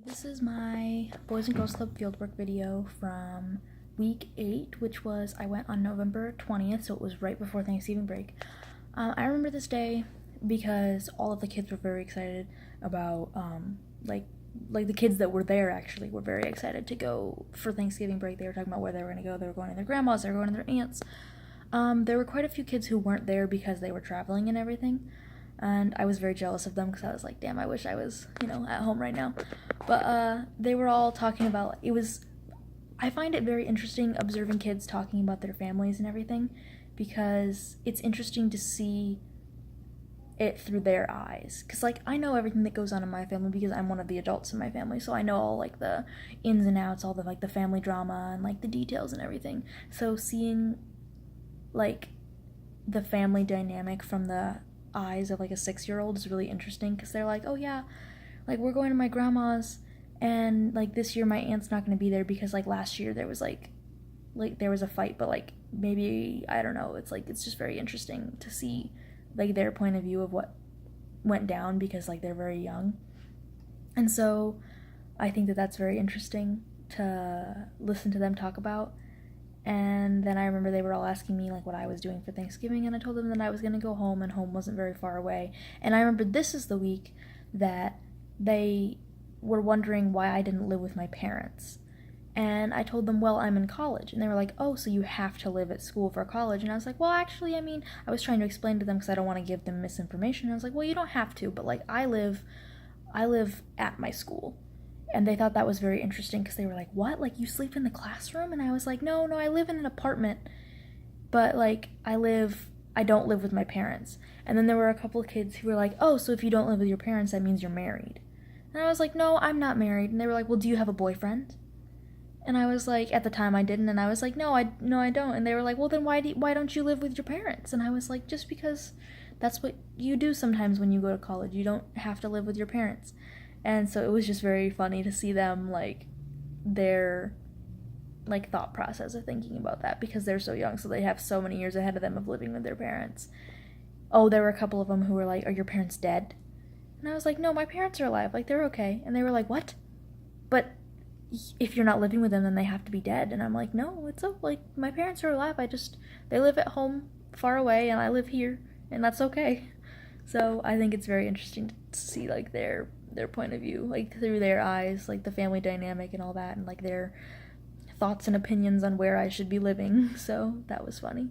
This is my Boys and Girls Club Fieldwork video from week 8, which was, I went on November 20th, so it was right before Thanksgiving break. I remember this day because all of the kids were very excited about, like the kids that were there actually were very excited to go for Thanksgiving break. They were talking about where they were going to go. They were going to their grandmas, they were going to their aunts. There were quite a few kids who weren't there because they were traveling and everything. And I was very jealous of them because I was like, damn, I wish I was, at home right now. But they were all talking about, I find it very interesting observing kids talking about their families and everything because it's interesting to see it through their eyes. Because, I know everything that goes on in my family because I'm one of the adults in my family, so I know all, the ins and outs, all the family drama and, the details and everything. So seeing, the family dynamic from the eyes of a 6-year-old is really interesting because they're like, oh yeah, we're going to my grandma's and this year my aunt's not going to be there because last year there was there was a fight, but maybe I don't know, it's just very interesting to see their point of view of what went down because they're very young. And so I think that that's very interesting to listen to them talk about. And then I remember they were all asking me what I was doing for Thanksgiving, and I told them that I was going to go home, and home wasn't very far away. And I remember this is the week that they were wondering why I didn't live with my parents. And I told them, well, I'm in college. And they were like, oh, so you have to live at school for college. And I was like, well, actually, I was trying to explain to them because I don't want to give them misinformation. And I was like, well, you don't have to, but I live at my school. And they thought that was very interesting because they were like, what? You sleep in the classroom? And I was like, no, I live in an apartment. But, I don't live with my parents. And then there were a couple of kids who were like, oh, so if you don't live with your parents, that means you're married. And I was like, no, I'm not married. And they were like, well, do you have a boyfriend? And I was like, at the time I didn't. And I was like, no, I don't. And they were like, well, then why don't you live with your parents? And I was like, just because that's what you do sometimes when you go to college. You don't have to live with your parents. And so it was just very funny to see them, their, thought process of thinking about that because they're so young, so they have so many years ahead of them of living with their parents. Oh, there were a couple of them who were like, are your parents dead? And I was like, no, my parents are alive, they're okay. And they were like, what? But if you're not living with them, then they have to be dead. And I'm like, no, it's my parents are alive, they live at home far away, and I live here, and that's okay. So I think it's very interesting to see, their point of view, through their eyes, the family dynamic and all that, and their thoughts and opinions on where I should be living. So that was funny.